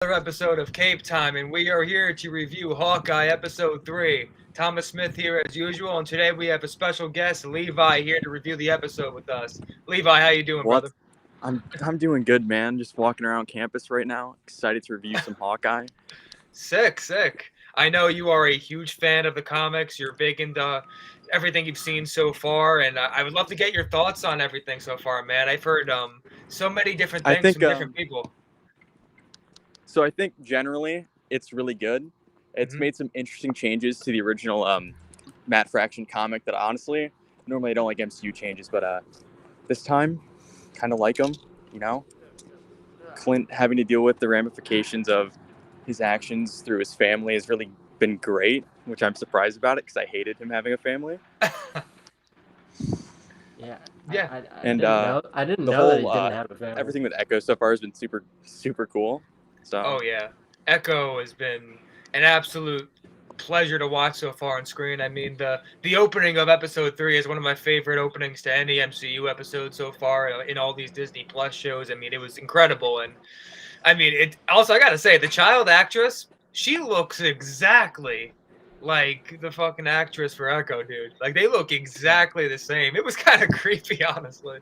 another episode of Cape Time, and we are here to review Hawkeye Episode 3. Thomas Smith here as usual, and today we have a special guest, Levi, here to review the episode with us. Levi, how you doing, What? brother? I'm doing good, man. Just walking around campus right now. Excited to review some Hawkeye. Sick. I know you are a huge fan of the comics. You're big into everything you've seen so far, and I would love to get your thoughts on everything so far, man. I've heard so many different I things think from different people. so. I think generally it's really good. It's Mhm. made some interesting changes to the original Matt Fraction comic that honestly normally I don't like MCU changes, but this time kind of like them. You know, Clint having to deal with the ramifications of his actions through his family has really been great, which I'm surprised about it because I hated him having a family. Yeah, Yeah. I And didn't know. I didn't the know that he whole didn't have a family. everything with Echo so far has been super cool. So Oh yeah, Echo has been an absolute pleasure to watch so far on screen. I mean, the opening of episode 3 is one of my favorite openings to any MCU episode so far in all these Disney Plus shows. I mean, it was incredible, and I mean, it also I gotta say the child actress, she looks exactly like the fucking actress for Echo, dude. Like they look exactly the same. It was kind of creepy, honestly.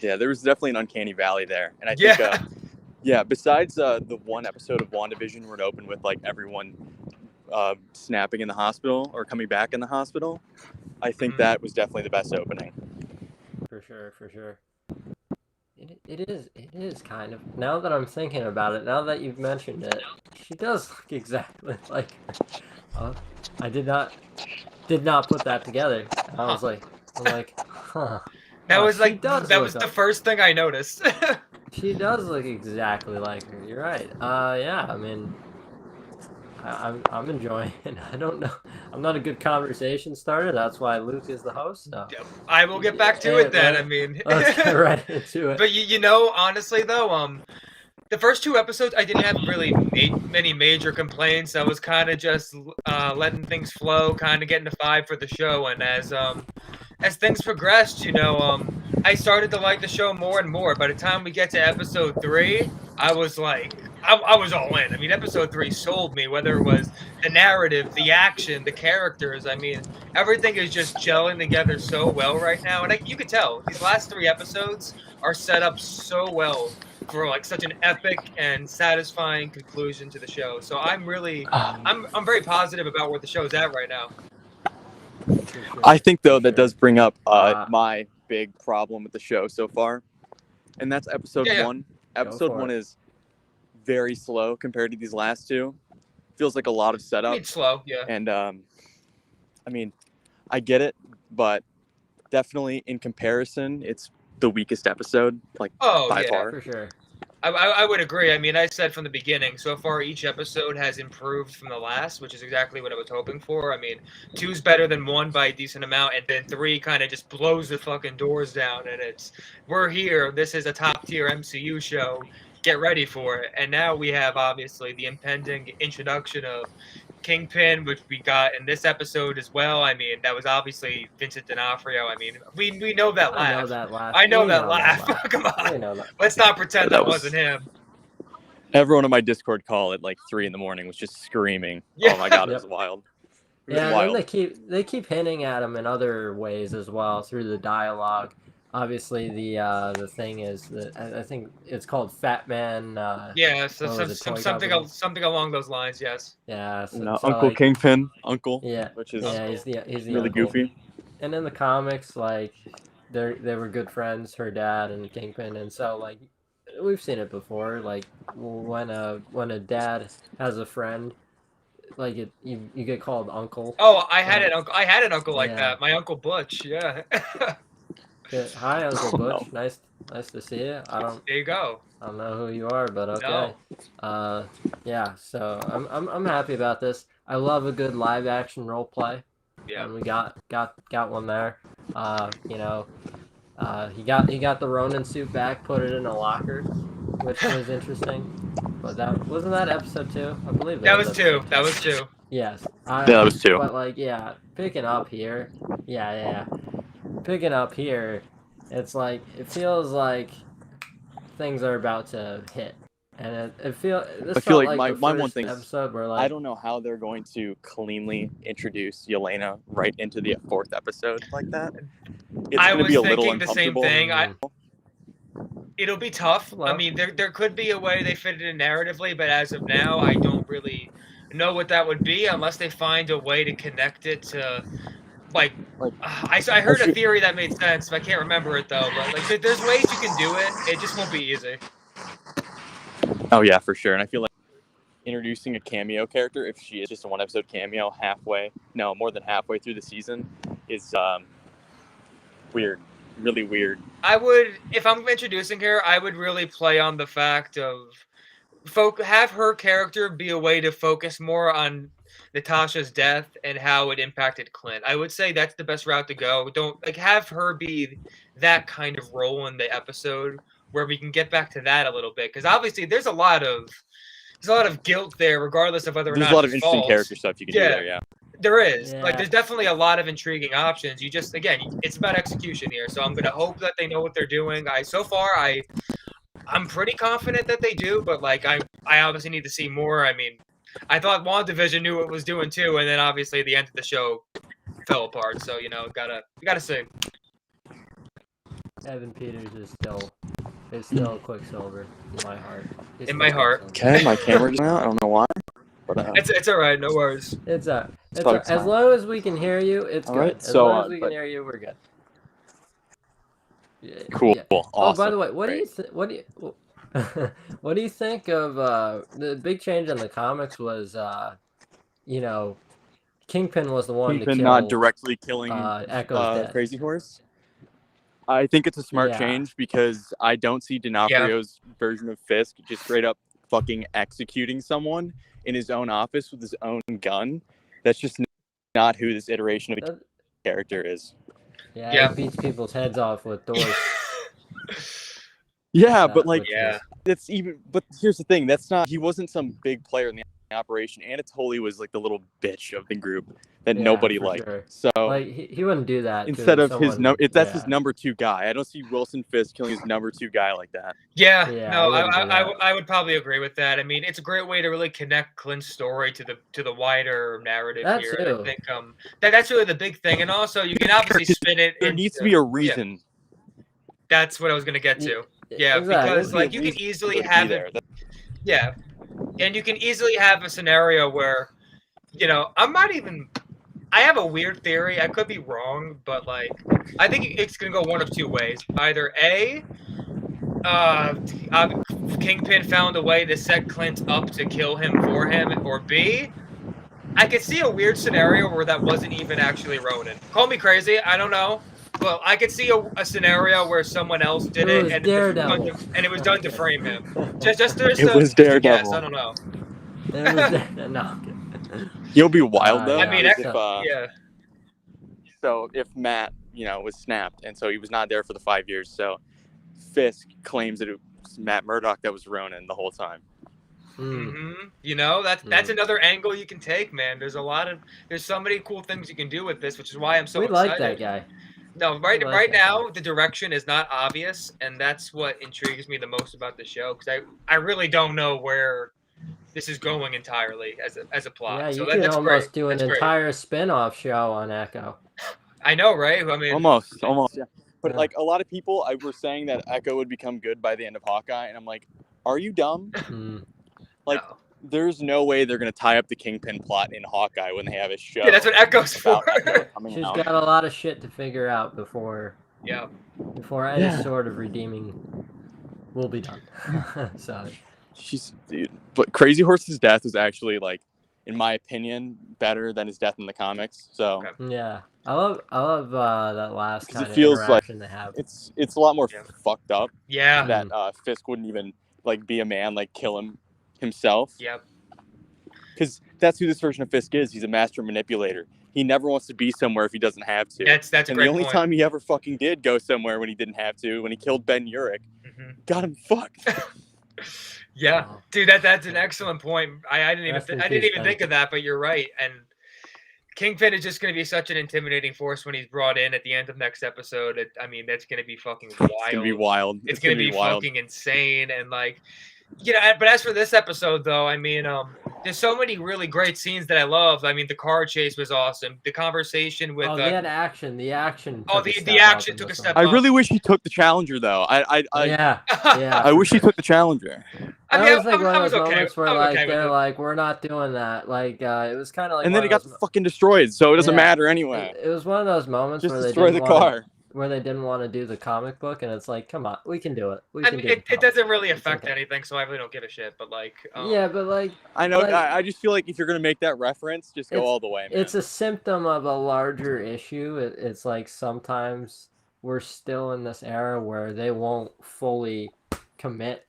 yeah, there was definitely an uncanny valley there, and I think Yeah. yeah, besides the one episode of WandaVision where it opened with like everyone snapping in the hospital or coming back in the hospital, I think that was definitely the best opening. For sure. It is kind of. Now that I'm thinking about it, now that you've mentioned it, she does look exactly like her. I did not put that together. I was like, huh. That was She like does that look was the up. first thing I noticed. She does look exactly like her. You're right. Yeah. I mean, I'm enjoying it. I don't know. I'm not a good conversation starter. That's why Luke is the host. So I will get back to it then. I mean, let's get right into it. but you know, honestly though, the first 2 episodes I didn't have really many major complaints. I was kind of just letting things flow, kind of getting the vibe for the show, and as things progressed, I started to like the show more and more. By the time we get to episode 3, I was like, I was all in. I mean, episode 3 sold me, whether it was the narrative, the action, the characters. I mean, everything is just gelling together so well right now. And you could tell these last 3 episodes are set up so well for like such an epic and satisfying conclusion to the show. So I'm very positive about where the show's at right now. I think though that does bring up my big problem with the show so far, and that's episode Yeah. 1. Episode 1 is very slow compared to these last two. Feels like a lot of setup. It's slow, yeah. And I mean, I get it, but definitely in comparison, it's the weakest episode, like by far. For sure. I would agree. I mean, I said from the beginning, so far each episode has improved from the last, which is exactly what I was hoping for. I mean, 2's better than 1 by a decent amount, and then 3 kind of just blows the fucking doors down, and we're here. This is a top tier MCU show. Get ready for it. And now we have obviously the impending introduction of Kingpin, which we got in this episode as well. I mean, that was obviously Vincent D'Onofrio. I mean, we know that laugh. I know that laugh. Come on. Let's not pretend that wasn't him. Everyone on my Discord call at like 3 a.m. was just screaming. Yeah. Oh my god, it was wild. And they keep hinting at him in other ways as well through the dialogue. Obviously, the thing is that I think it's called Fat Man. Something along those lines. Yes. Yeah. Uncle like, Kingpin, Uncle. Yeah. Which is he's the really uncle. goofy. And in the comics, like they were good friends, her dad and Kingpin, and so like we've seen it before. Like when a dad has a friend, like you get called uncle. Oh, I had an uncle like that. My Uncle Butch. Yeah. Hi, Uncle Butch. No. Nice to see you. There you go. I don't know who you are, but okay. No. Yeah. So I'm happy about this. I love a good live action role play. Yeah. And we got one there. He got the Ronin suit back, put it in a locker, which was interesting. But that wasn't that episode 2, I believe. That was 2. That was 2. Yes. That was 2. But like, yeah, picking up here. Yeah. Picking up here, it's like it feels like things are about to hit. And it felt I feel like like the my one first thing is, episode where I like don't know how they're going to cleanly introduce Yelena right into the 4th episode like that. It's I going to be was a little thinking the same uncomfortable. thing. It'll be tough. I Well, mean, there could be a way they fit it in narratively, but as of now, I don't really know what that would be unless they find a way to connect it to like. Like, I heard a theory that made sense. But I can't remember it though. But like, there's ways you can do it. It just won't be easy. oh yeah, for sure. And I feel like introducing a cameo character, if she is just a 1-episode cameo more than halfway through the season, is weird, really weird. I would, if I'm introducing her, I would really play on the fact of have her character be a way to focus more on Natasha's death and how it impacted Clint. I would say that's the best route to go. Don't like have her be that kind of role in the episode where we can get back to that a little bit because obviously there's a lot of guilt there, regardless of whether or There's not a lot of it's interesting false. character stuff you can do there. Yeah, there is. Yeah. Like, there's definitely a lot of intriguing options. You just, again, it's about execution here. So I'm gonna hope that they know what they're doing. I'm pretty confident that they do, but like I obviously need to see more. I mean, I thought WandaVision knew what it was doing too, and then obviously the end of the show fell apart. So you gotta see. Evan Peters is still Quicksilver in my heart. He's In still my heart. Quicksilver. okay, my camera just went out. I don't know why, but It's all right. No worries. It's probably as fine. long as we can hear you, it's All good. right, As so, long as we can but- hear you, we're good. Yeah, cool, yeah. awesome. Oh, by the way, what Great. do you think of the big change in the comics was Kingpin was the one Kingpin to kill not directly killing Echo's death. Crazy Horse? I think it's a smart Yeah. change because I don't see D'Onofrio's version of Fisk just straight up fucking executing someone in his own office with his own gun. That's just not who this iteration of the That- character is. Yeah, he beats people's heads off with doors. Yeah, That but like, was- Yeah. that's even. But here's the thing: that's not. He wasn't some big player in the operation. Anatoly was like the little bitch of the group that Yeah, nobody for liked. sure. So Like he wouldn't do that to instead of his someone- that's his yeah. number 2 guy. I don't see Wilson Fisk killing his number 2 guy like that. Yeah, Yeah, no, I wouldn't do that. I would probably agree with that. I mean, it's a great way to really connect Clint's story to the wider narrative That here. too. And I think that's really the big thing. And also, you can obviously spin it. There needs to be a reason. That's what I was gonna get to. Yeah, Exactly. because like There's you a can reason easily for it to be have there. it. Yeah, and you can easily have a scenario where, I have a weird theory. I could be wrong, but like, I think it's gonna go one of two ways. Either A, Kingpin found a way to set Clint up to kill him for him, or B, I could see a weird scenario where that wasn't even actually Ronan. Call me crazy, I don't know. Well, I could see a scenario where someone else did It it, was and Daredevil. it was done to frame him. Just there's It was Daredevil. Yes, I don't know. No. You'll be wild though. Yeah, I mean, is so- yeah, So if Matt, was snapped, and so he was not there for the 5 years, so Fisk claims that it was Matt Murdock that was Ronan the whole time. Mm. That's another angle you can take, man. There's so many cool things you can do with this, which is why I'm so We excited. like that guy. No, like right that now the direction is not obvious, and that's what intrigues me the most about the show because I really don't know where this is going entirely as a plot. Yeah, you so could that's almost great. do an That's great. entire spin-off show on Echo. I know, right? I mean, Almost, yeah. But Yeah. like a lot of people, were saying that Echo would become good by the end of Hawkeye, and I'm like, are you dumb? Mm. Like, no. there's no way they're gonna tie up the Kingpin plot in Hawkeye when they have a show. Yeah, that's what Echo's for. about Echo coming She's out. got a lot of shit to figure out before Yeah. any Yeah. sort of redeeming will be done. So But Crazy Horse's death was actually like, in my opinion, better than his death in the comics. So Okay. yeah, I love that last 'Cause kind it of feels like interaction they have. it's a lot more Yeah. fucked up Yeah. that Fisk wouldn't even like be a man, like kill himself. Yep. Because that's who this version of Fisk is. He's a master manipulator. He never wants to be somewhere if he doesn't have to. That's a and great the only point. time he ever fucking did go somewhere when he didn't have to, when he killed Ben Urich, Mhm. got him fucked. Yeah, Wow. dude, that's an excellent point. I didn't Rest in even I didn't peace, even Ben. think of that, but you're right. And Kingpin is just going to be such an intimidating force when he's brought in at the end of next episode. I mean, that's going to be fucking wild. It's gonna be wild. It's going to be wild. fucking insane. And like, But as for this episode, though, I mean, there's so many really great scenes that I love. I mean, the car chase was awesome. The conversation with Oh, they had action. The action oh, took a the step up action in took a this step one. I up. really wish he took the Challenger though. Yeah, yeah. I for wish he sure. took the Challenger. I That mean, was like one I of was those okay. moments where I was like okay with they're it. like, we're not doing that. Like it was kind of like And one then of it got those. fucking destroyed, so it doesn't Yeah. matter anyway. It was one of those moments Just where they destroy didn't the want car. where they didn't want to do the comic book, and it's like, come on, we can do it. We I can mean, do it the doesn't really It's affect okay. anything, so I really don't give a shit. But like, Yeah, but like, I know. like, I just feel like if you're gonna make that reference, just go It's- all the way, man. it's a symptom of a larger issue. It's like sometimes we're still in this era where they won't fully commit.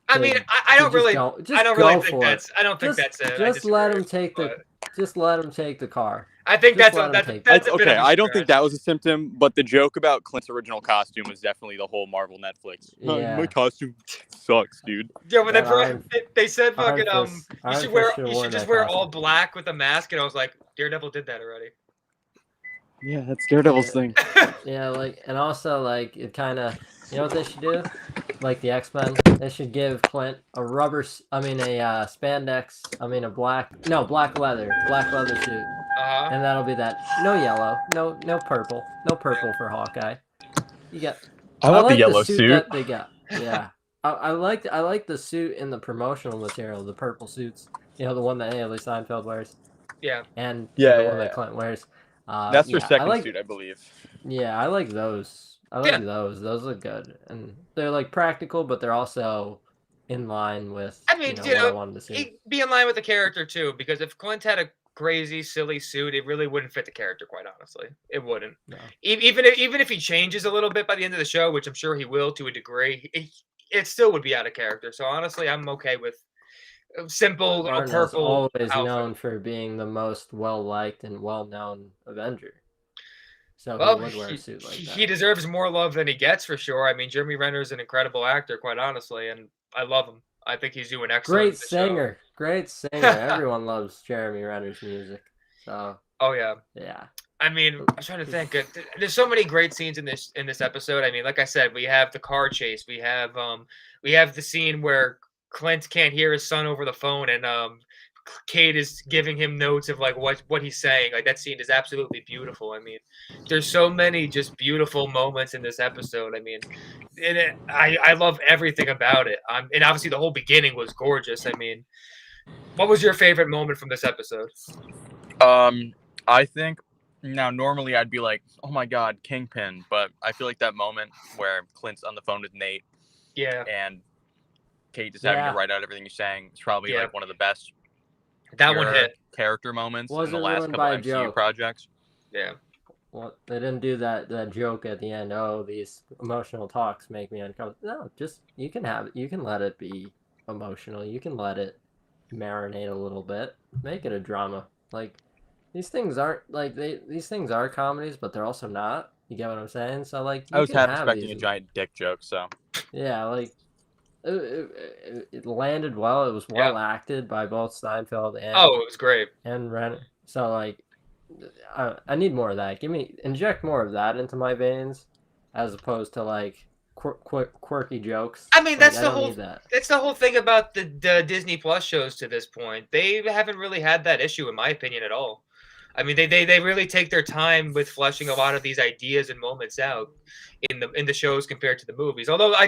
I mean, I don't really, I don't really think that's, I don't think that's it. Just let them take the car. I think Just that's let 'em that's take that's a bit Okay, of a I don't think stretch. that was a symptom, but the joke about Clint's original costume was definitely the whole Marvel Netflix. Yeah. My costume sucks, dude. Yeah, when That Iron- they said Iron fucking Fist- you Iron should Fist wear should've you worn should just that wear costume. all black with a mask, and I was like, Daredevil did that already. Yeah, that's Daredevil's Yeah. thing. Yeah, like, and also like it kind of, you know what they should do? Like the X-Men, they should give Clint a spandex, black leather suit, Uh-huh. and that'll be that. No yellow, no purple, no purple for Hawkeye. You get. I want like the yellow suit suit. that they got. Yeah, I like the suit in the promotional material, the purple suits. You know, the one that Haley Steinfeld wears. Yeah. And Yeah, the yeah, one that yeah. Clint wears. That's her yeah, second suit, I believe. Yeah, I like those. I like Yeah. those. Those look good, and they're like practical, but they're also in line with I mean, what I wanted to see. he'd be in line with the character too, because if Clint had a crazy, silly suit, it really wouldn't fit the character. Quite honestly, it wouldn't. No. Even if he changes a little bit by the end of the show, which I'm sure he will to a degree, it still would be out of character. So honestly, I'm okay with a simple Arn is purple always outfit. known for being the most well-liked and well-known Avenger. So Well, he would wear a suit like that. he deserves more love than he gets for sure. I mean, Jeremy Renner is an incredible actor, quite honestly, and I love him. I think he's doing excellent. Great in the show. singer. Great singer. Everyone loves Jeremy Renner's music. So Oh yeah. yeah. I mean, I'm trying to think. There's so many great scenes in this episode. I mean, like I said, we have the car chase. We have the scene where Clint can't hear his son over the phone, and Kate is giving him notes of like what he's saying. Like that scene is absolutely beautiful. I mean, there's so many just beautiful moments in this episode. I mean, I love everything about it. And obviously the whole beginning was gorgeous. I mean, what was your favorite moment from this episode? I think now normally I'd be like, oh my god, Kingpin, but I feel like that moment where Clint's on the phone with Nate, Yeah, and Kate just having to write out everything he's saying is probably like one of the best. That one hit. Character moments in Wasn't the last ruined couple by a MCU joke. projects. Yeah. Well, they didn't do that joke at the end. Oh, these emotional talks make me uncomfortable. No, just you can let it be emotional. You can let it marinate a little bit. Make it a drama. Like these things aren't like these things are comedies, but they're also not. You get what I'm saying? So like I was half expecting a giant dick joke, so yeah, like it landed well. It was well acted by both Steinfeld and it was great. and Renner. So like, I need more of that. Inject more of that into my veins, as opposed to like quirky jokes. I mean, that's I the don't whole. need that. That's the whole thing about the Disney Plus shows to this point. They haven't really had that issue, in my opinion, at all. I mean, they really take their time with fleshing a lot of these ideas and moments out in the shows compared to the movies. Although I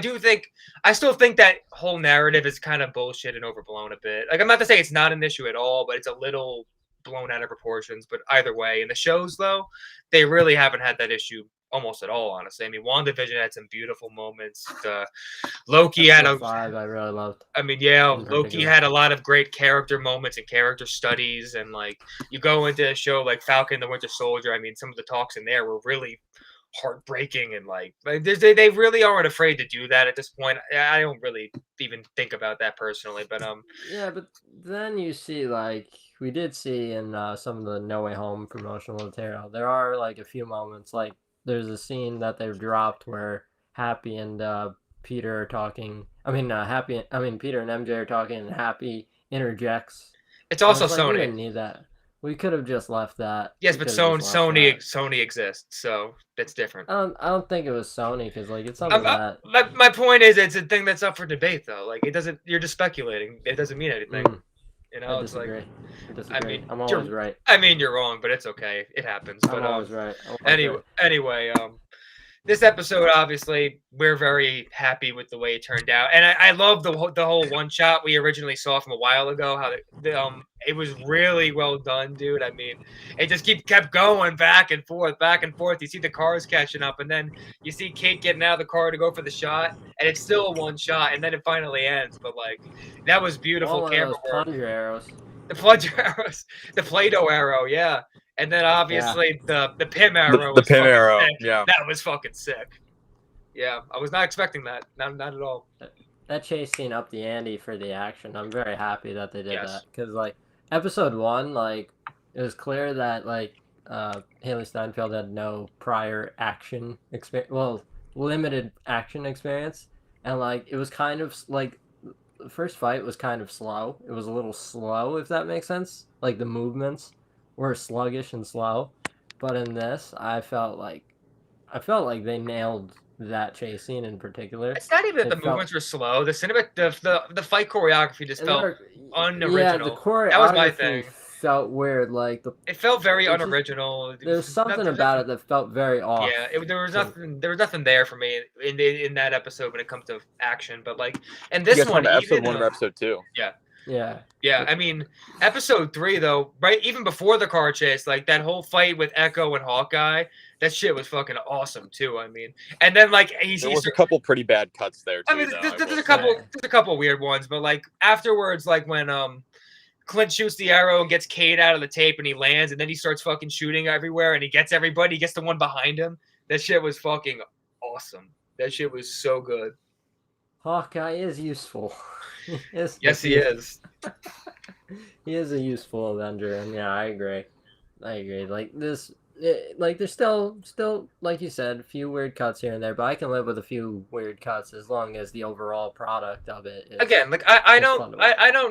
still think that whole narrative is kind of bullshit and overblown a bit. Like I'm not to say it's not an issue at all, but it's a little blown out of proportions. But either way, in the shows though, they really haven't had that issue almost at all. Honestly, I mean, WandaVision had some beautiful moments. Loki had a 5 I really loved. I mean, yeah, Loki had a lot of great character moments and character studies, and like you go into a show like Falcon and the Winter Soldier. I mean, some of the talks in there were really heartbreaking, and like they really aren't afraid to do that at this point. I don't really even think about that personally, but yeah, but then you see like we did see in some of the No Way Home promotional material, there are like a few moments like there's a scene that they've dropped where Happy and Peter are talking. Peter and MJ are talking, and Happy interjects. It's also Sony. We didn't need that. We could have just left that. Yes, We but could have just left that. Sony exists, so that's different. I don't think it was Sony because like it's something that. My point is, it's a thing that's up for debate, though. Like, it doesn't. You're just speculating. It doesn't mean anything. You know, I it's like. disagree. I disagree. I mean, I'm always right. I mean, you're wrong, but it's okay. It happens. But I'm always right. I'm always right. anyway, this episode, obviously, we're very happy with the way it turned out, and I love the whole one shot we originally saw from a while ago. How it was really well done, dude. I mean, it just kept going back and forth, back and forth. You see the cars catching up, and then you see Kate getting out of the car to go for the shot, and it's still a one shot, and then it finally ends. But like, that was beautiful camera work. Plunger arrows. The plunger arrows, the Play-Doh arrow, yeah. And then obviously the Pym arrow. The Pym arrow, yeah. That was fucking sick. Yeah, I was not expecting that. Not at all. That chase scene up the ante for the action. I'm very happy that they did that because like episode 1, like it was clear that like Haley Steinfeld had no prior action experience. Well, limited action experience, and like it was kind of like the first fight was kind of slow. It was a little slow, if that makes sense. Like the movements were sluggish and slow, but in this, I felt like they nailed that chase scene in particular. It's not even that the movements were slow. The the fight choreography just felt unoriginal. Yeah, the choreography that was my thing. Felt weird. Like it felt very unoriginal. There's something about it that felt very off. Yeah, there was nothing there for me in that episode when it comes to action. But like, and this one, episode 1 or episode 2. Yeah. I mean, episode 3 though, right? Even before the car chase, like that whole fight with Echo and Hawkeye, that shit was fucking awesome too. I mean, and then like there was a couple pretty bad cuts there too. I mean, there's a couple weird ones, but like afterwards, like when Clint shoots the arrow and gets Cade out of the tape and he lands, and then he starts fucking shooting everywhere and he gets everybody. He gets the one behind him. That shit was fucking awesome. That shit was so good. Hawkeye is useful. Yes, he is. He is a useful Avenger, and yeah, I agree. Like this, like there's still like you said, a few weird cuts here and there, but I can live with a few weird cuts as long as the overall product of it is. Again, like I don't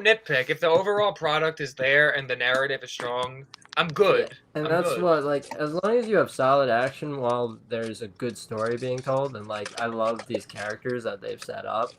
nitpick. If the overall product is there and the narrative is strong, I'm good. Yeah. And that's what, like, as long as you have solid action while there's a good story being told, and like I love these characters that they've set up,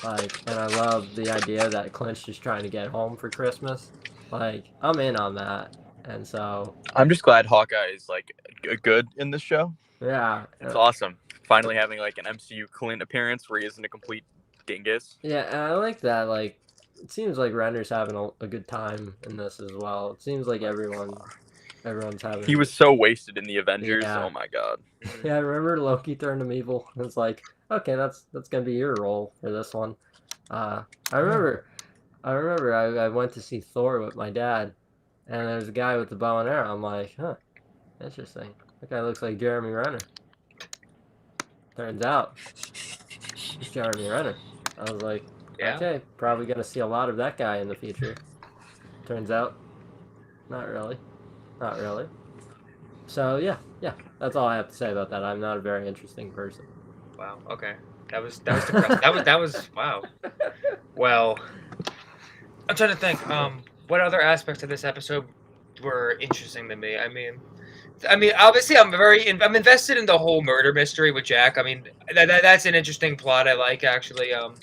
like, and I love the idea that Clint's just trying to get home for Christmas. Like, I'm in on that. And so I'm just glad Hawkeye is like good in this show. Yeah, it's awesome. Finally having like an MCU Clint appearance where he isn't a complete dingus. Yeah, and I like that. Like, it seems like Render's having a good time in this as well. It seems like everyone's having. He was so wasted in the Avengers. Yeah. Oh my god. Yeah, I remember Loki turned him evil. It's like, okay, that's gonna be your role for this one. I remember I went to see Thor with my dad. And there's a guy with the bow and arrow. I'm like, huh, interesting. That guy looks like Jeremy Renner. Turns out, it's Jeremy Renner. I was like, okay, probably going to see a lot of that guy in the future. Turns out, not really. Not really. So, yeah, that's all I have to say about that. I'm not a very interesting person. Wow, okay. That was depressing. that was, wow. Well, I'm trying to think, what other aspects of this episode were interesting to me? I mean, obviously, I'm invested in the whole murder mystery with Jack. I mean, that's an interesting plot. I like, actually. I'm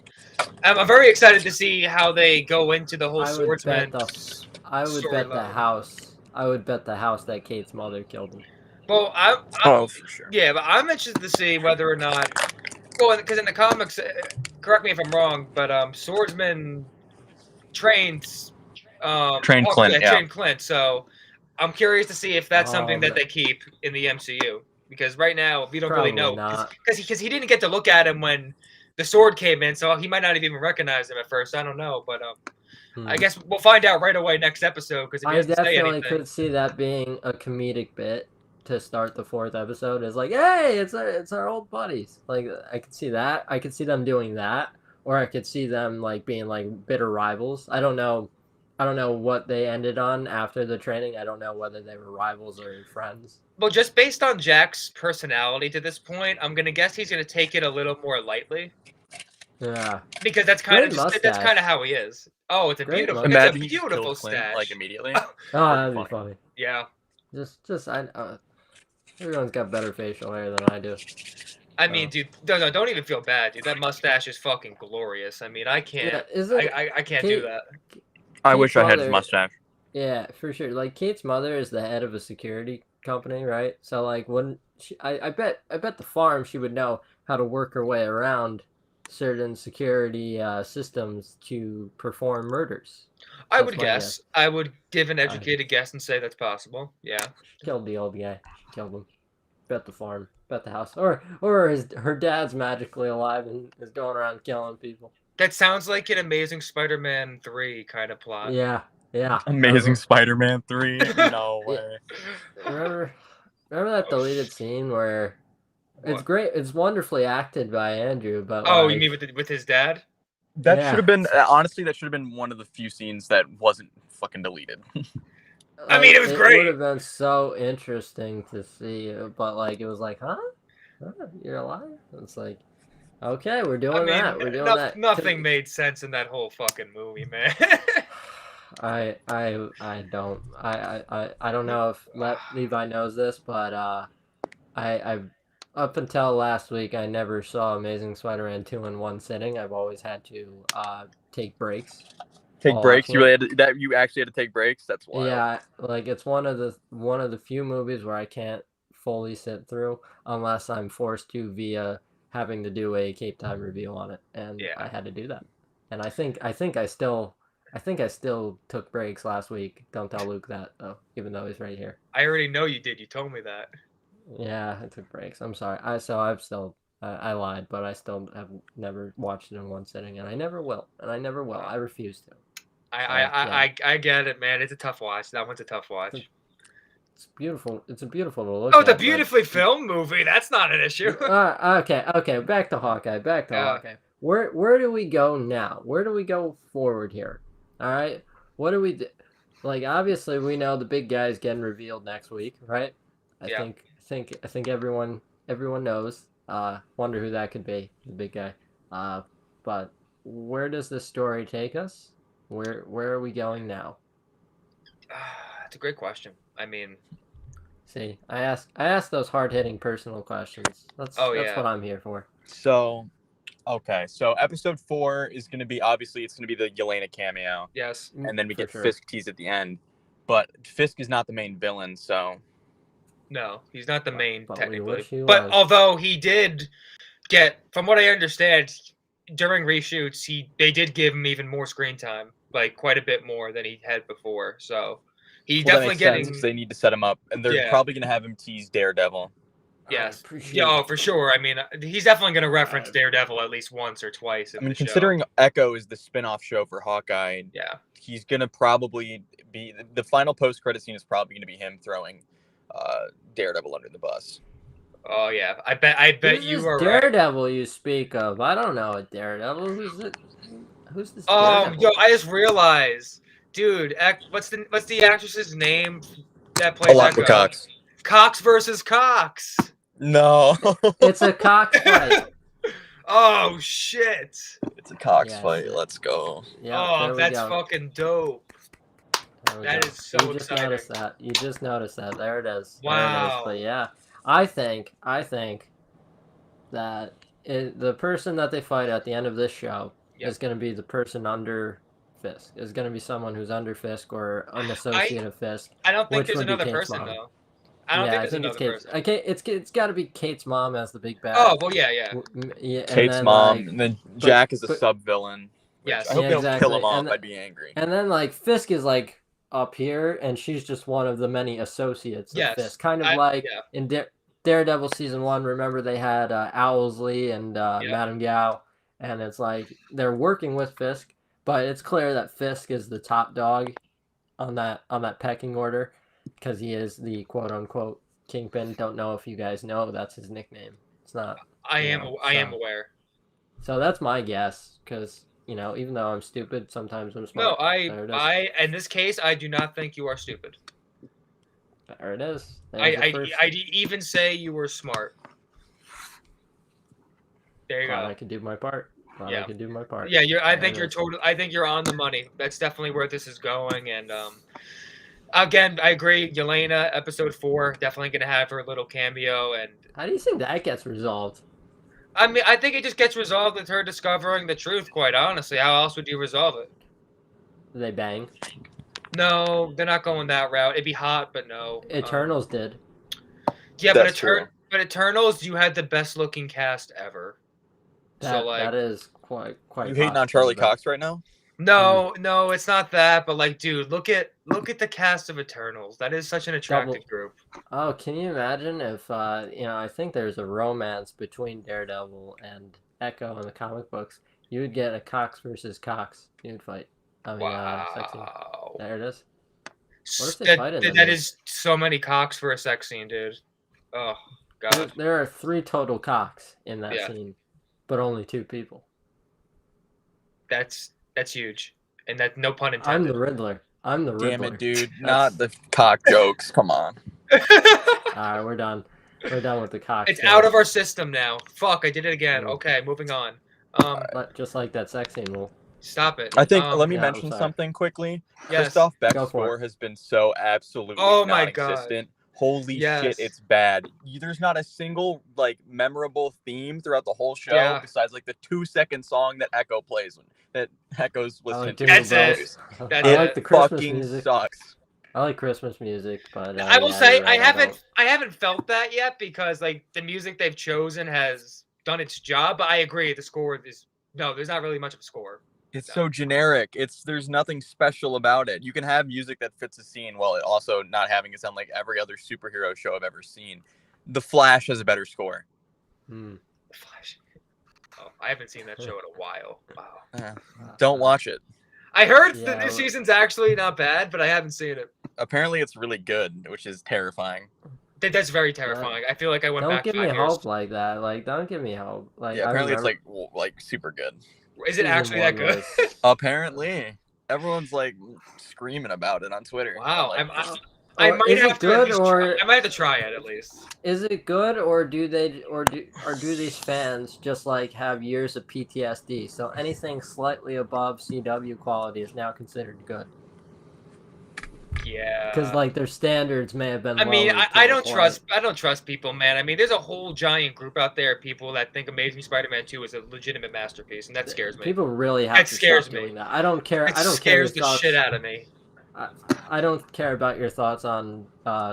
very excited to see how they go into the whole swordsman. I would bet the house that Kate's mother killed him. Well, for sure. Yeah, but I'm interested to see whether or not. Well, because in the comics, correct me if I'm wrong, but swordsman trains. Train Clint. So I'm curious to see if that's something that they keep in the MCU, because right now we don't really know, because he didn't get to look at him when the sword came in, so he might not have even recognized him at first. I don't know, but I guess we'll find out right away next episode, because I definitely could see that being a comedic bit to start the 4th episode. Is like, hey, it's our old buddies. Like, I could see that. I could see them doing that, or I could see them like being like bitter rivals. I don't know what they ended on after the training. I don't know whether they were rivals or friends. Well, just based on Jack's personality to this point, I'm gonna guess he's gonna take it a little more lightly. Yeah. Because that's kind of how he is. Oh, it's a Great beautiful. look. It's a Imagine he just beautiful killed Clint stash. like immediately. Oh, that'd be funny. Yeah. Everyone's got better facial hair than I do. I mean, dude, no, don't even feel bad, dude. That mustache is fucking glorious. I mean, I can't. Yeah, is it? I can't do Kate, that. I Kate's wish I had his mother- mustache. Yeah, for sure. Like Kate's mother is the head of a security company, right? So like, when I bet the farm she would know how to work her way around certain security systems to perform murders. I That's would my guess. I would give an educated guess and say that's possible. Yeah. She killed the old guy. She killed him. Bet the farm. Bet the house. Or her dad's magically alive and is going around killing people. That sounds like an Amazing Spider-Man 3 kind of plot. Yeah. Yeah. Amazing Spider-Man 3. No Yeah. way. Remember that deleted scene where it's What? great. It's wonderfully acted by Andrew, but Oh, like, you mean with his dad? That Yeah. should have been honestly. That should have been one of the few scenes that wasn't fucking deleted. I mean, it was great. It would have been so interesting to see, but like it was like, huh? You're alive? It's like, okay, we're doing that. We're doing that. Nothing made sense in that whole fucking movie, man. I don't know if Levi knows this, but I up until last week I never saw Amazing Spider-Man 2 in one sitting. I've always had to take breaks. Take while breaks. watching You it. really had to, you actually had to take breaks. That's wild. Yeah, like it's one of the few movies where I can't fully sit through unless I'm forced to via having to do a Cape Time review on it, and Yeah. I had to do that. And I think I still took breaks last week. Don't tell Luke that though, even though he's right here. I already know you did. You told me that. Yeah, I took breaks. I'm sorry. I lied, but I still have never watched it in one sitting, and I never will. I refuse to. I get it, man. It's a tough watch. That one's a tough watch. It's beautiful. It's beautiful to look Oh, at. it's a beautifully filmed movie. That's not an issue. Okay. Back to Hawkeye. Hawkeye. Where do we go now? Where do we go forward here? All right. What do we do? Like, obviously, we know the big guy's getting revealed next week, right? I think everyone knows. Wonder who that could be, the big guy. But where does this story take us? Where are we going now? That's a great question. I mean, see, I ask those hard hitting personal questions. That's what I'm here for. So, okay, so episode 4 is going to be it's going to be the Yelena cameo. Yes. And then we get Fisk teased at the end, but Fisk is not the main villain, so. No, he's not the main technically. But although he did get, from what I understand, during reshoots, they did give him even more screen time, like quite a bit more than he had before. So he's definitely getting. They need to set him up, and they're probably going to have him tease Daredevil. Yes. Yeah, for sure. I mean, he's definitely going to reference Daredevil at least once or twice. Considering Echo is the spin-off show for Hawkeye, he's going to probably be the final post-credit scene is probably going to be him throwing Daredevil under the bus. Oh yeah, I bet you are Daredevil right. You speak of? I don't know a Daredevil. Who's it? Who's this? Yo, I just realized, dude. What's the actress's name that plays Echo? Cox. Cox versus Cox. No, it's a Cox fight. Oh shit! It's a Cox fight. Let's go. Yeah, that's fucking dope. That is so exciting. You just noticed that. There it is. Wow. But yeah, I think that the person that they fight at the end of this show is going to be the person under Fisk. Is going to be someone who's under Fisk or an associate of Fisk. I don't think there's another person though. I don't think there's another person. Okay, it's got to be Kate's mom as the big bad. Oh well, yeah. Kate's mom, and then Jack is a sub villain. Yes, I hope they don't kill him off. I'd be angry. And then like Fisk is like up here, and she's just one of the many associates of Fisk. Kind of like in Daredevil season 1. Remember they had Owlsley and Madame Gao, and it's like they're working with Fisk, but it's clear that Fisk is the top dog on that pecking order because he is the quote unquote kingpin. Don't know if you guys know that's his nickname. It's not. I am aware. So that's my guess because. Even though I'm stupid, sometimes I'm smart. No, in this case, I do not think you are stupid. There it is. I'd even say you were smart. There you go. I can do my part. Glad Yeah. I could do my part. Yeah, I Yeah, think you're that's- total. I think you're on the money. That's definitely where this is going. And again, I agree. Yelena, episode 4, definitely gonna have her little cameo. And How do you think that gets resolved? I mean, I think it just gets resolved with her discovering the truth. Quite honestly, how else would you resolve it? Do they bang? No, they're not going that route. It'd be hot, but no. Eternals did. Yeah, but That's true. Eternals, you had the best looking cast ever. That So like, that is quite. You hating on possible, Charlie but- Cox right now? no, it's not that. But like, dude, look at the cast of Eternals. That is such an attractive group. Oh, can you imagine if I think there's a romance between Daredevil and Echo in the comic books. You would get a Cox versus Cox. You would fight. I mean, sex scene. Wow. There it is. What if they fight in the That movie? is so many cocks for a sex scene, dude. Oh god. There are 3 total Cox in that Yeah. scene, but only 2 people. That's huge, and that no pun I'm intended. the Riddler. I'm the Riddler. Damn it, dude! Not the cock jokes. Come on. Alright, we're done. We're done with the Cox. It's out of our system now. Fuck, I did it again. Mm. Okay, moving on. Just like that sex scene will. Stop it. I think. Let me yeah, I'm mention sorry. something quickly. Yes. Christoph Beck's Go for score has been so absolutely Oh my God. non-existent. Holy Yes. shit, it's bad. There's not a single like memorable theme throughout the whole show Yeah. besides like the 2-second song that Echo plays that Echo's listening to. That's it. I That's like it. the Christmas Fucking music. sucks. I like Christmas music, but I will yeah, say you're right, I haven't felt that yet because like the music they've chosen has done its job. But I agree, the score is there's not really much of a score. It's so generic. There's nothing special about it. You can have music that fits a scene while it also not having it sound like every other superhero show I've ever seen. The Flash has a better score. Mm. Flash. Oh, I haven't seen that show in a while. Wow. Don't watch it. I heard the Yeah, new season's actually not bad, but I haven't seen it. Apparently, it's really good, which is terrifying. That's very terrifying. I feel like I went Don't back give 5 me years. hope like that. Like, don't give me hope. Like, Yeah, I apparently it's remember- like super good. Is it Season actually that 1 good? was- Apparently, everyone's like screaming about it on Twitter. Wow. Like, I Or might is it have to good, at least or- try. I might have to try it at least. Is it good, or do these fans just like have years of PTSD? So anything slightly above CW quality is now considered good Yeah. because like their standards may have been. I mean, lowered to I the don't point. trust people, man. I mean, there's a whole giant group out there of people that think Amazing Spider-Man 2 is a legitimate masterpiece, and that scares me. People really have That to scares stop me. doing that. I don't care. It I don't care. scares the shit out of me. I don't care about your thoughts on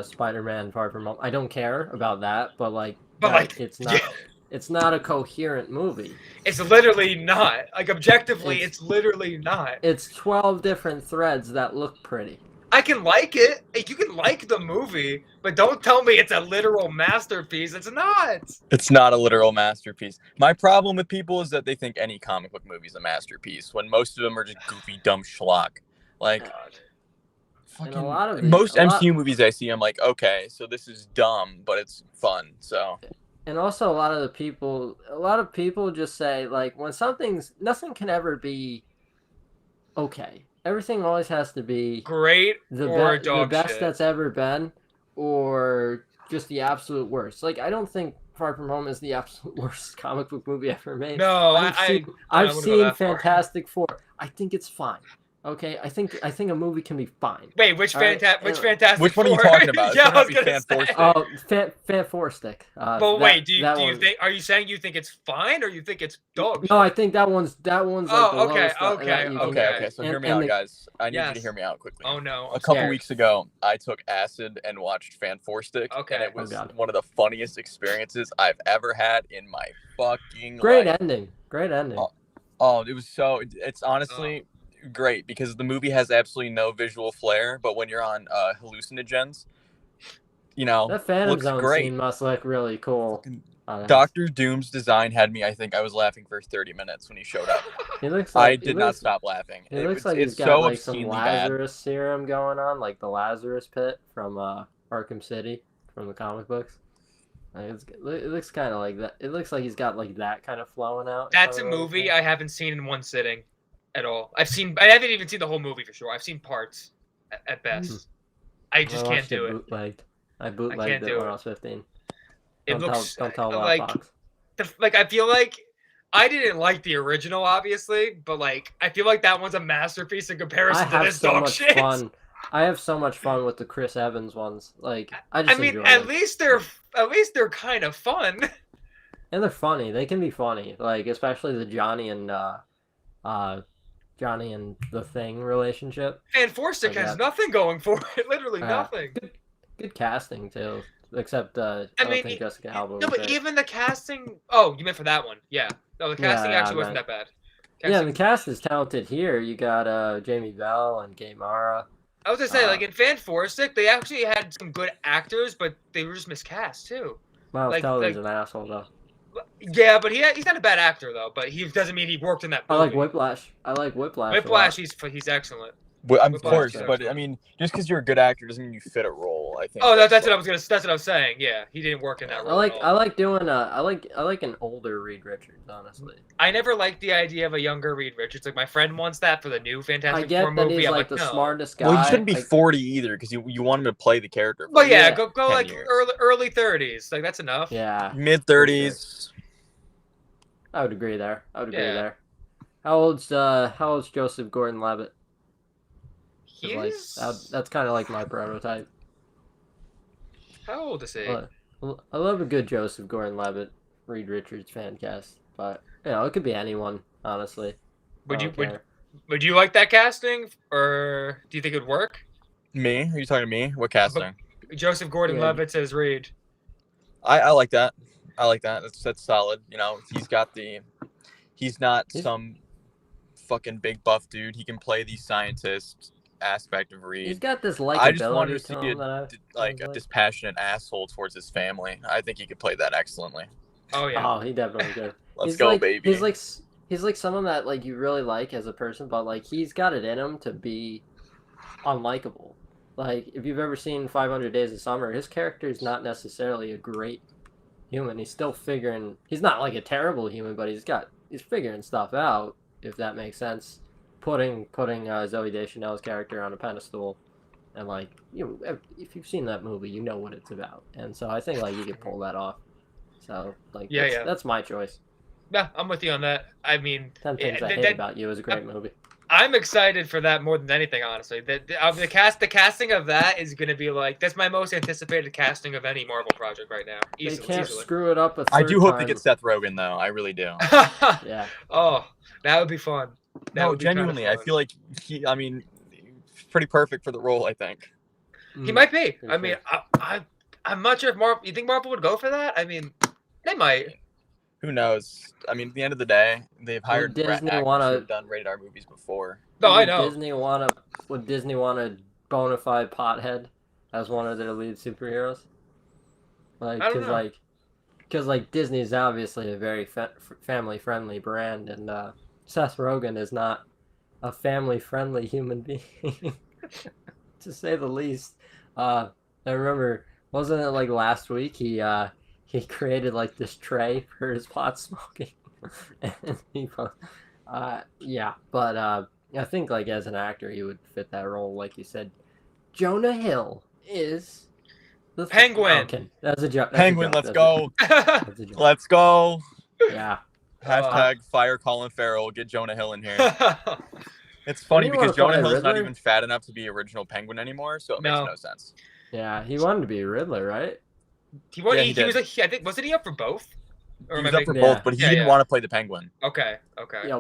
Spider-Man Far From Home. I don't care about that, but like, But, that- like, it's not. yeah. It's not a coherent movie. It's literally not. Like, objectively, It's- it's literally not. It's 12 different threads that look pretty. I can like it. You can like the movie, but don't tell me it's a literal masterpiece. It's not. it's not a literal masterpiece. My problem with people is that they think any comic book movie is a masterpiece when most of them are just goofy, dumb schlock. Like, God. And fucking, a lot of most a lot- MCU movies I see, I'm like, okay, so this is dumb, but it's fun. So And also, a lot of people just say like, when nothing can ever be okay. Everything always has to be Great the, or the dog best shit. that's ever been, or just the absolute worst. Like, I don't think Far From Home is the absolute worst comic book movie ever made. No, I've I I've wouldn't go seen that far. Fantastic Four. I think it's fine. Okay, I think a movie can be fine. Wait, which All right, Fantastic which one are you Four? talking about? It's Yeah, gonna I was be gonna Fan say. Four Stick. Oh, Fan Four Stick. But wait, do you one- think? Are you saying you think it's fine, or you think it's dog? No, I think that one's like Oh, the okay, lowest that okay, you can okay. get. Okay, so And- hear me and out, the- guys. I need you Yes. to hear me out quickly. Oh no, A I'm couple scared. weeks ago, I took acid and watched Fan Four Stick, Okay. and it Oh, was God. one of the funniest experiences I've ever had in my fucking Great life. ending. Great ending. Oh, it was so. It's honestly great because the movie has absolutely no visual flair, but when you're on hallucinogens, That Phantom looks Zone great. scene must look really cool. Fucking Honest. Doctor Doom's design had me. I think I was laughing for 30 minutes when he showed up. He looks I like did not stop laughing. He looks It's- like he's it's got so like some obscenely bad. Lazarus serum going on, like the Lazarus Pit from Arkham City from the comic books. Like, it looks kind of like that. It looks like he's got like that kind of flowing out. That's a movie I haven't seen in one sitting at all. I haven't even seen the whole movie for sure. I've seen parts at best. I just can't do it. Bootlegged. I can't bootlegged it do when it. I was 15. It Don't looks don't tell like Fox. I feel like I didn't like the original, obviously, but like I feel like that one's a masterpiece in comparison to this dog shit. Fun. I have so much fun with the Chris Evans ones. Like I just mean, enjoy at them. least they're kind of fun. And they're funny. They can be funny. Like especially the Johnny and the Thing relationship. And Forstick Like has that. nothing going for it. Literally nothing. Good casting too. Except I don't think Jessica Alba. No, but even the casting. Oh, you meant for that one? Yeah. No, the casting actually wasn't that bad. Yeah, the cast is talented here. You got Jamie Bell and Gay Mara. I was gonna say, like in Fan Forstick, they actually had some good actors, but they were just miscast too. Miles Teller's an asshole though. Yeah, but he's not a bad actor though. But he doesn't mean he worked in that movie. I like Whiplash. Whiplash, he's excellent. Well, of course, but I mean, just because you're a good actor doesn't mean you fit a role. I think. Oh, that's what I was gonna. That's what I was saying. Yeah, he didn't work in that role. I like doing. I like an older Reed Richards. Honestly, I never liked the idea of a younger Reed Richards. Like my friend wants that for the new Fantastic Four movie. I get that he's like the smartest guy. Well, he shouldn't be 40 either, because you want him to play the character. Well, yeah, go like early 30s. Like that's enough. Yeah, mid 30s. I would agree there. How old's Joseph Gordon-Levitt? That's kind of like my prototype. How old is he? I love a good Joseph Gordon-Levitt, Reed Richards fan cast, but it could be anyone, honestly. Would you like that casting, or do you think it would work? Me? Are you talking to me? What casting? Joseph Gordon-Levitt as Reed. I like that. That's solid. You know, he's not some fucking big buff dude. He can play the scientist aspect of Reed. He's got this likability. I just wanted to see a dispassionate asshole towards his family. I think he could play that excellently. Oh yeah. Oh, he definitely could. Let's go, baby. He's like someone that like you really like as a person, but like he's got it in him to be unlikable. Like if you've ever seen 500 Days of Summer, his character is not necessarily a great human. He's still figuring. He's not like a terrible human, but he's figuring stuff out. If that makes sense. Putting Zooey Deschanel's character on a pedestal, and like if you've seen that movie, you know what it's about, and so I think like you could pull that off. So like that's my choice. Yeah, I'm with you on that. I mean, 10 Things I Hate About You is a great movie. I'm excited for that more than anything, honestly. The casting of that is going to be like that's my most anticipated casting of any Marvel project right now. They can't screw it up a third I do hope time. they get Seth Rogen though. I really do. Yeah. Oh, that would be fun. No, genuinely, I feel like he's pretty perfect for the role. I think he might be. I mean, I'm not sure if Marvel. You think Marvel would go for that? I mean, they might. Who knows? I mean, at the end of the day, they've hired Disney actors who have done rated R movies before. No, I know. Would Disney want a bona fide pothead as one of their lead superheroes? Like, I don't know. Because Disney is obviously a very family friendly brand, and Seth Rogen is not a family friendly human being, to say the least. I remember, wasn't it like last week he created like this tray for his pot smoking, and I think like as an actor he would fit that role, like you said. Jonah Hill is the Penguin. Okay, that's a joke. Penguin, let's go. Let's go. Yeah. Hashtag fire Colin Farrell. Get Jonah Hill in here. It's funny because Jonah Hill's not even fat enough to be original Penguin anymore, so it makes no sense. Yeah, he wanted to be Riddler, right? He was I think wasn't he up for both? Or he was up for both, but he didn't want to play the Penguin. Okay.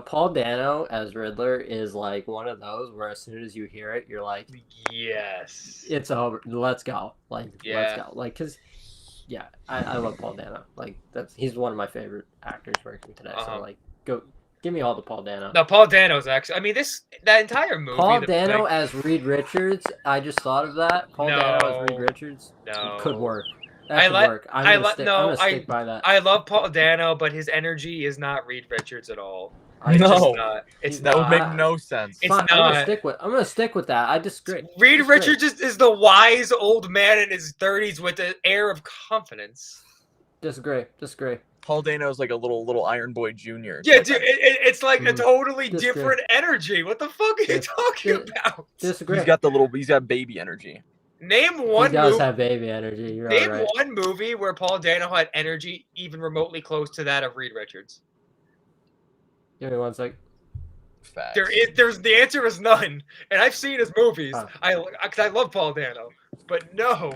Paul Dano as Riddler is like one of those where as soon as you hear it, you're like, yes, it's over. Let's go. Let's go. Like, cause I love Paul Dano. Like he's one of my favorite actors working today. So like, go give me all the Paul Dano. No, Paul Dano's actually. I mean, that entire movie. Paul Dano as Reed Richards. I just thought of that. Paul Dano as Reed Richards. Could work. That could work. I'm gonna stick by that. I love Paul Dano, but his energy is not Reed Richards at all. That would make no sense. It's not. I'm gonna stick with that. I disagree. Reed Richards is the wise old man in his 30s with an air of confidence. Disagree. Paul Dano is like a little Iron Boy Jr. Yeah, dude, it's like a totally different energy. What the fuck are you talking about? Disagree. He's got baby energy. Name one. He does have baby energy. Name one movie where Paul Dano had energy even remotely close to that of Reed Richards. Give me 1 sec. Facts. There's the answer is none, and I've seen his movies. Huh. I love Paul Dano, but no,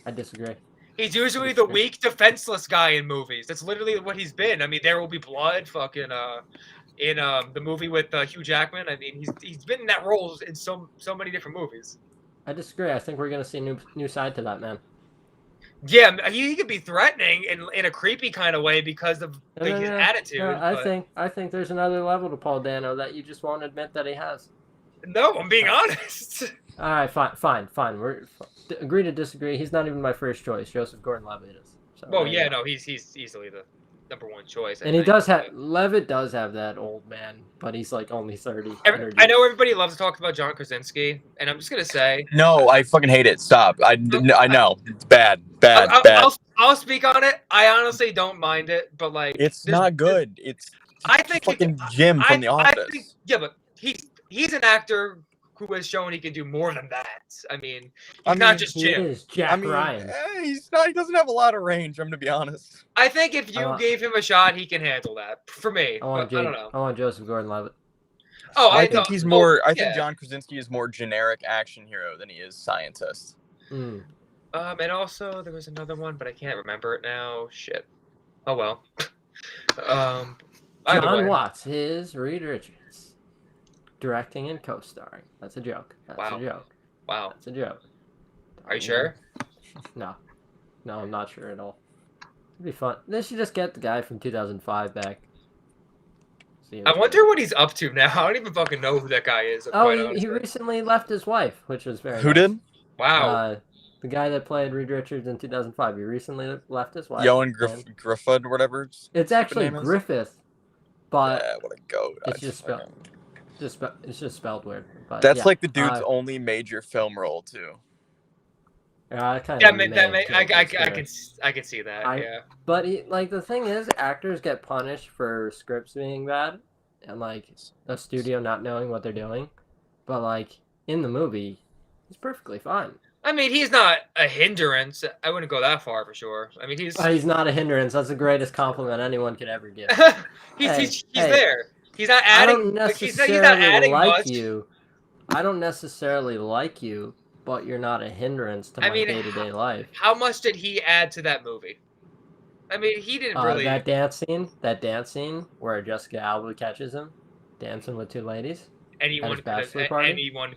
I disagree. he's usually the weak, defenseless guy in movies. That's literally what he's been. I mean, There Will Be Blood, fucking in the movie with Hugh Jackman. I mean, he's been in that role in so many different movies. I disagree. I think we're gonna see a new side to that man. Yeah, he could be threatening in a creepy kind of way because of his attitude. No, but I think there's another level to Paul Dano that you just won't admit that he has. no, I'm being honest. All right, fine. We're agree to disagree. He's not even my first choice. Joseph Gordon-Levitt is. So, Well, yeah, no, he's easily the #1 choice. And he does have Levitt does have that old man, but he's like only 30. I know everybody loves to talk about John Krasinski, and I'm just gonna say No, I fucking hate it. Stop. I know it's bad. I'll speak on it. I honestly don't mind it, but like It's not good. It's I think fucking Jim from The Office. Yeah, but he's an actor who has shown he can do more than that. I mean, I not mean, just He Jim. is Jack Ryan. He's not. He doesn't have a lot of range. I'm gonna be honest. I think if you gave him a shot, he can handle that. For me, I don't know. I want Joseph Gordon-Levitt. Oh, I think he's more. I yeah. think John Krasinski is more generic action hero than he is scientist. Mm. And also there was another one, but I can't remember it now. Shit. Oh well. Either John way. Watts is Reed Richards, directing and co-starring. That's a joke. That's Wow. a joke. Wow. That's a joke. Are you sure? No, I'm not sure at all. It'd be fun. They should just get the guy from 2005 back. I wonder what he's up to now. I don't even fucking know who that guy is. Oh, he recently left his wife, which was very. Who nice. did? Wow. The guy that played Reed Richards in 2005. He recently left his wife. Yoan Griffith, whatever. It's actually Griffith, but yeah, what a goat. it's just spelled. It's just spelled weird. But that's yeah, like the dude's only major film role too. I can see that. Yeah. But the thing is, actors get punished for scripts being bad, and like a studio not knowing what they're doing. But like in the movie, he's perfectly fine. I mean, he's not a hindrance. I wouldn't go that far for sure. I mean, he's not a hindrance. That's the greatest compliment anyone could ever give. he's there. He's not adding. I don't necessarily he's not adding like much. you. I don't necessarily like you, but you're not a hindrance to my day-to-day life. How much did he add to that movie? I mean, he didn't really. That dance scene where Jessica Alba catches him dancing with two ladies. Anyone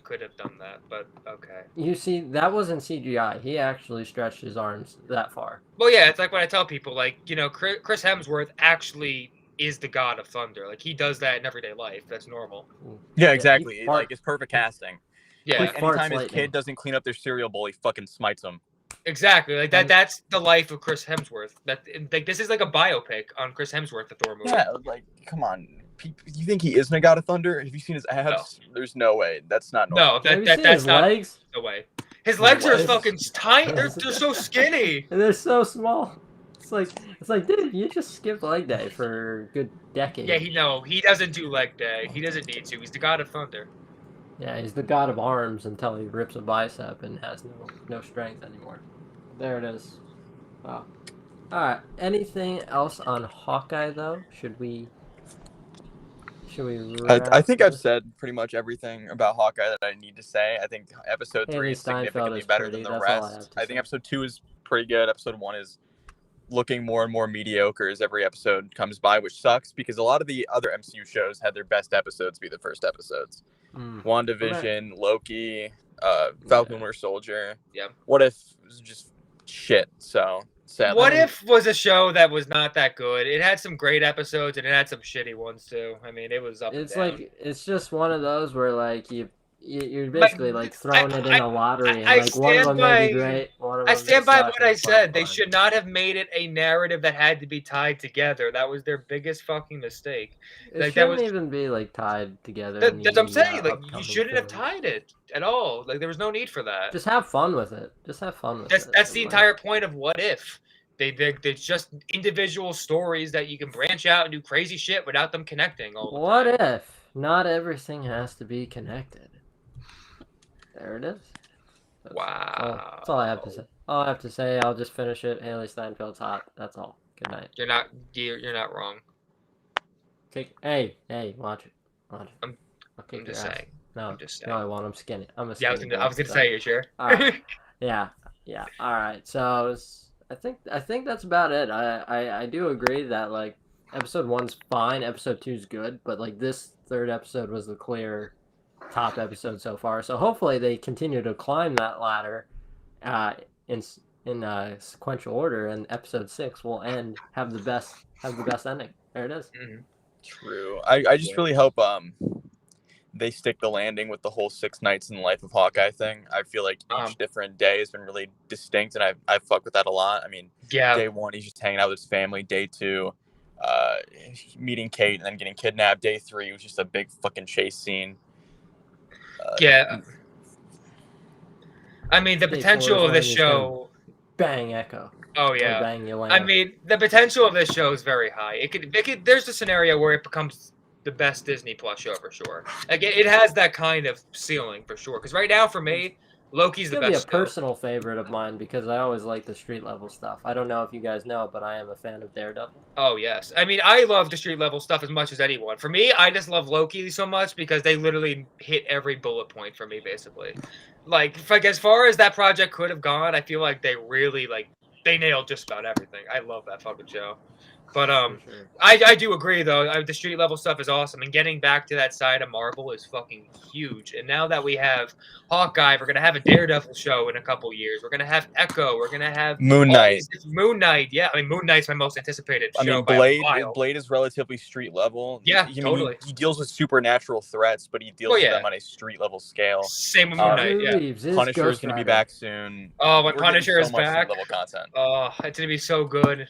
could have done that, but okay. You see, that wasn't CGI. He actually stretched his arms that far. Well, yeah, it's like when I tell people, like, you know, Chris Hemsworth actually is the god of thunder. Like, he does that in everyday life. That's normal. Yeah, exactly. Like, it's perfect casting. Yeah. Like, anytime his kid doesn't clean up their cereal bowl, he fucking smites him. Exactly. Like, that's the life of Chris Hemsworth. This is like a biopic on Chris Hemsworth, the Thor movie. Yeah, like, come on. You think he isn't a god of thunder? Have you seen his abs? No. There's no way. That's not normal. No, that's not legs? No way. His legs are fucking tiny. They're so skinny. And they're so small. It's like, dude, you just skipped leg day for a good decade. Yeah, he doesn't do leg day. He doesn't need to. He's the god of thunder. Yeah, he's the god of arms until he rips a bicep and has no strength anymore. There it is. Wow. All right. Anything else on Hawkeye though? Should we? I think I've said pretty much everything about Hawkeye that I need to say. I think episode 3 is significantly better than the rest. I think episode 2 is pretty good. Episode 1 is looking more and more mediocre as every episode comes by, which sucks because a lot of the other MCU shows had their best episodes be the first episodes. WandaVision, Loki, Falcon Winter Soldier. Yeah. What If was just shit. So sadly. What If was a show that was not that good. It had some great episodes and it had some shitty ones too. I mean, it was up and down. Like it's just one of those where like you're basically like throwing it in a lottery, and like one of them may be great. I stand by what I said. They should not have made it a narrative that had to be tied together. That was their biggest fucking mistake. It shouldn't even be like tied together. That's what I'm saying. Like you shouldn't have tied it at all. Like there was no need for that. Just have fun with it. Just have fun with it. That's the entire point of What If. They're just individual stories that you can branch out and do crazy shit without them connecting all the time. What if not everything has to be connected? There it is. That's all I have to say. All I have to say, I'll just finish it. Haley Steinfeld's hot. That's all. Good night. You're not wrong. Hey, watch it. I'm I'll kick I'm your just ass. saying. No, I'm just no, saying. I won't. I'm skinny. I'm a Yeah, skinny I boy. was gonna So, say, you sure? all right. Yeah, yeah. All right. So I think that's about it. I do agree that like episode 1's fine, episode 2's good, but like this third episode was the clear top episode so far. So hopefully they continue to climb that ladder, uh, in sequential order, and episode 6 will have the best ending. There it is. Mhm. True. I just Yeah. really hope they stick the landing with the whole 6 nights in the life of Hawkeye thing. I feel like each different day has been really distinct, and I fuck with that a lot. I mean, Yeah. day 1 he's just hanging out with his family. Day 2, uh, meeting Kate and then getting kidnapped. Day 3 was just a big fucking chase scene. Yeah. I mean, the Day 4 potential is of when this he's gonna show. bang Echo Oh or yeah. bang I Yelena. mean, the potential of this show is very high. It could. There's a scenario where it becomes the best Disney Plus show for sure. Like it has that kind of ceiling for sure. Because right now, for me, Loki's It's the gonna be a best show. personal favorite of mine because I always like the street level stuff. I don't know if you guys know, but I am a fan of Daredevil. Oh yes, I mean I love the street level stuff as much as anyone. For me, I just love Loki so much because they literally hit every bullet point for me, basically. Like as far as that project could have gone, I feel like they really they nailed just about everything. I love that fucking show. But For sure. I do agree though. The street level stuff is awesome, and getting back to that side of Marvel is fucking huge. And now that we have Hawkeye, we're gonna have a Daredevil show in a couple years. We're gonna have Echo. We're gonna have Moon all Knight. these Moon Knight. Yeah, I mean Moon Knight's my most anticipated I show mean, by a mile. Blade is relatively street level. Yeah, I mean, totally. he deals with supernatural threats, but he deals Oh with yeah, them on a street level scale. same with Moon Knight. Keanu Yeah. Reeves is Punisher is Ghost going to be Rider. back soon. Oh, when We're Punisher getting is so much back, street level content. oh, it's gonna be so good.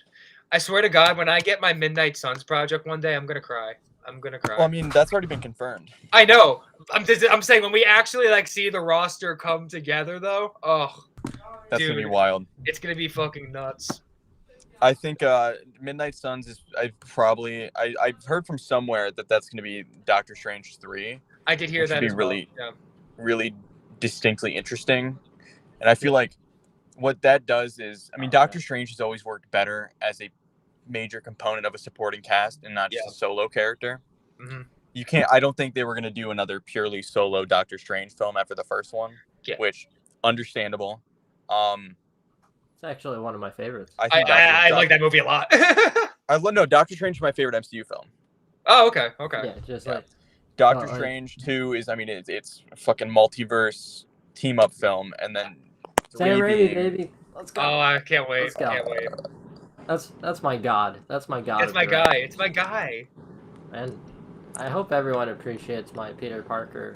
I swear to God, when I get my Midnight Suns project one day, I'm gonna cry. I'm gonna cry. Well, I mean, that's already been confirmed. I know. I'm saying when we actually see the roster come together, though. Oh, That's dude, going to be wild. it's gonna be fucking nuts. I think Midnight Suns is. I've heard from somewhere that that's going to be Doctor Strange 3. I did hear which that would be as well. really, Yeah. really distinctly interesting. And I feel like what that does is, I mean, Doctor Strange has always worked better as a major component of a supporting cast and not just a solo character. Mm-hmm. You can't. I don't think they were going to do another purely solo Doctor Strange film after the first one, which understandable. It's actually one of my favorites. I like that movie a lot. Doctor Strange is my favorite MCU film. Oh, okay. Yeah, just like Doctor Strange 2 is, I mean, it's a fucking multiverse team up film, and then Sam Raimi, baby, let's go. Oh, I can't wait. Let's go. Can't wait. That's my god. That's my god. It's my guy. It's my guy. And I hope everyone appreciates my Peter Parker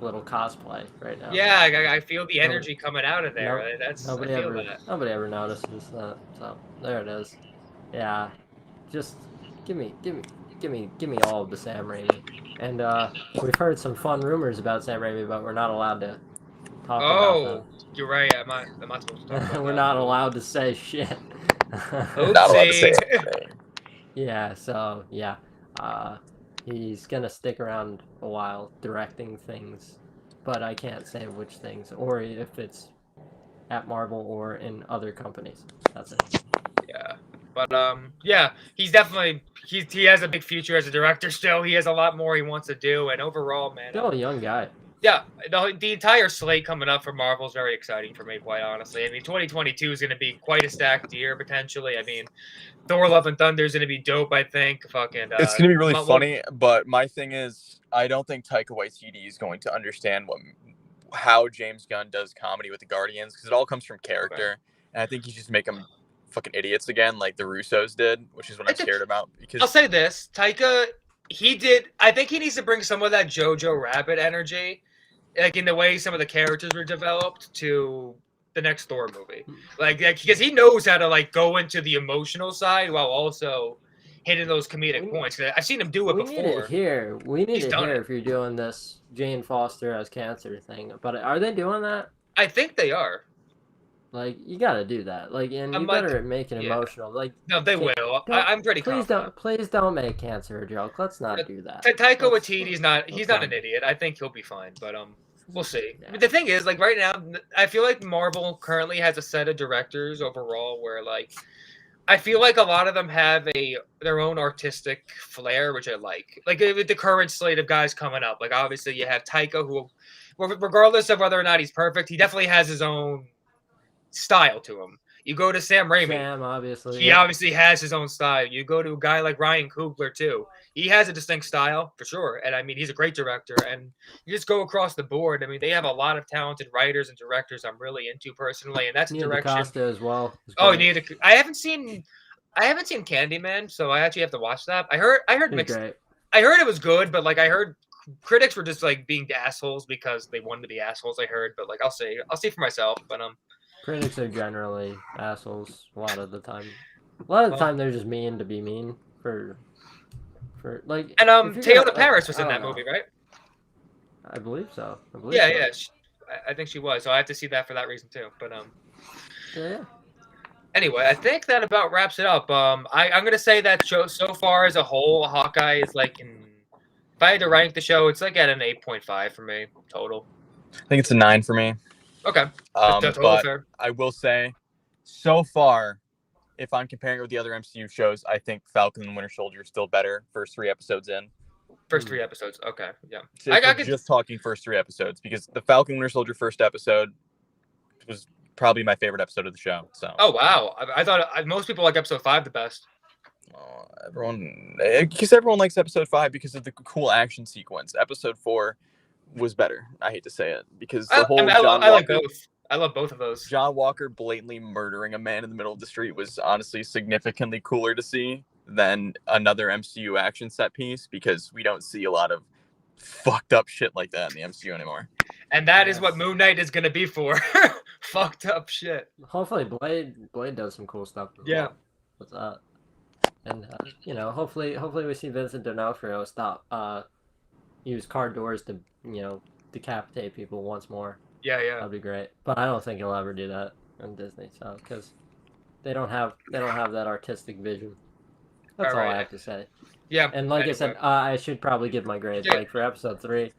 little cosplay right now. Yeah, I feel the energy coming out of there. Nobody ever notices that. So there it is. Yeah, just give me all of the Sam Raimi. And we've heard some fun rumors about Sam Raimi, but we're not allowed to talk about them. You're right. I'm not supposed to talk about We're not allowed to say shit. Not allowed to say anything. Yeah, so yeah. He's gonna stick around a while directing things, but I can't say which things, or if it's at Marvel or in other companies. That's it. Yeah, but yeah, he's definitely he has a big future as a director. Still, he has a lot more he wants to do, and overall, man, Still a young guy. Yeah, the entire slate coming up for Marvel is very exciting for me, quite honestly. I mean, 2022 is going to be quite a stacked year, potentially. I mean, Thor Love and Thunder is going to be dope, I think. Fucking, it's going to be really funny, but my thing is, I don't think Taika Waititi is going to understand how James Gunn does comedy with the Guardians, because it all comes from character, and I think he's just make them fucking idiots again, like the Russos did, which is what I'm scared about. Because I'll say this, Taika, I think he needs to bring some of that Jojo Rabbit energy, like in the way some of the characters were developed, to the next Thor movie. Like because he knows how to go into the emotional side while also hitting those comedic points. I've seen him do it before. We need it here if you're doing this Jane Foster as cancer thing. But are they doing that? I think they are. Like, you gotta do that. Like, and you better make it emotional. Like, no, they will. I'm pretty confident. Please don't make cancer a joke. Let's not do that. Taika Waititi's he's not an idiot. I think he'll be fine. But we'll see. Yeah. I mean, the thing is, right now, I feel like Marvel currently has a set of directors overall where I feel like a lot of them have their own artistic flair, which I like. Like with the current slate of guys coming up, like obviously you have Taika, who, regardless of whether or not he's perfect, he definitely has his own style to him. You go to Sam Raimi. Sam, obviously. He obviously has his own style. You go to a guy like Ryan Coogler too. He has a distinct style for sure, and I mean he's a great director. And you just go across the board. I mean they have a lot of talented writers and directors I'm really into personally, and that's Neil direction. DaCosta as well. Oh, I haven't seen Candyman, so I actually have to watch that. I heard mixed. Great. I heard it was good, but like I heard critics were just like being assholes because they wanted to be assholes. I heard, but like I'll see for myself. But critics are generally assholes a lot of the time. A lot of the time they're just mean to be mean for like. And Teyonah Parris was in that movie, right? I believe so. Yeah. I think she was. So I have to see that for that reason too. But Yeah. Anyway, I think that about wraps it up. I'm gonna say that show so far as a whole, Hawkeye is like if I had to rank the show, it's like at an 8.5 for me total. I think it's a 9 for me. Okay. But fair. I will say, so far, if I'm comparing it with the other MCU shows, I think Falcon and Winter Soldier is still better. First 3 episodes in. First 3 episodes. Okay. Yeah. So just talking first 3 episodes, because the Falcon Winter Soldier first episode was probably my favorite episode of the show. So. Oh wow! I thought most people like episode 5 the best. Everyone likes episode 5 because of the cool action sequence. Episode 4 was better. I hate to say it because the whole I like both. I love both of those. John Walker blatantly murdering a man in the middle of the street was honestly significantly cooler to see than another MCU action set piece, because we don't see a lot of fucked up shit like that in the MCU anymore. And that is what Moon Knight is going to be for. Fucked up shit. Hopefully Blade does some cool stuff. Yeah. What's that? And hopefully we see Vincent D'Onofrio stop use car doors to decapitate people once more. Yeah. That'd be great. But I don't think he'll ever do that in Disney, so because they don't have that artistic vision. That's all I have to say. Yeah. And like I said, I should probably give my grade. Like for episode 3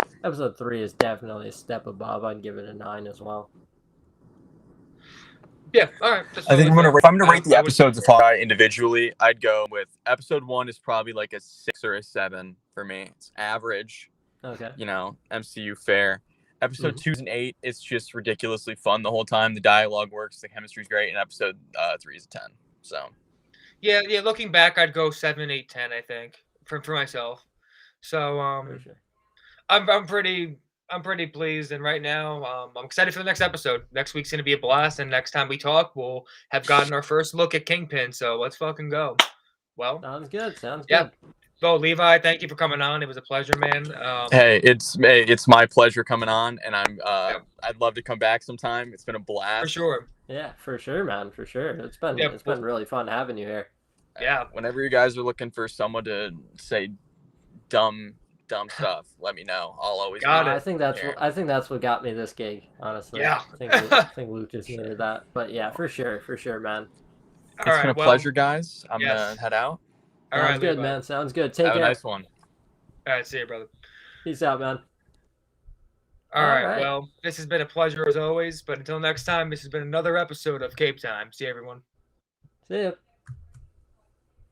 is definitely a step above. I'd give it a 9 as well. Yeah, all right. I think if I'm gonna rate the episodes of Hawkeye individually, I'd go with episode 1 is probably like a 6 or a 7 for me. It's average. Okay. MCU fare. Episode 2 is an 8. It's just ridiculously fun the whole time. The dialogue works. The chemistry's great. And episode 3 is a 10. So. Yeah. Looking back, I'd go 7, 8, 10. I think for myself. So Sure. I'm pretty pleased, and right now I'm excited for the next episode. Next week's gonna be a blast, and next time we talk, we'll have gotten our first look at Kingpin. So let's fucking go. Well, sounds good. Good. So Levi, thank you for coming on. It was a pleasure, man. Hey, it's my pleasure coming on, and I'd love to come back sometime. It's been a blast. For sure. Yeah, for sure, man. For sure. It's been really fun having you here. Yeah. Whenever you guys are looking for someone to say dumb stuff, let me know. I'll always I think that's what got me this gig, honestly. Yeah. I think Luke just needed that. But yeah, for sure, man. It's been a pleasure, guys. I'm gonna head out. Sounds good, man. Sounds good. Take care. Have a nice one. All right, see you, brother. Peace out, man. All right. Well, this has been a pleasure as always. But until next time, this has been another episode of Cape Time. See you, everyone. See ya.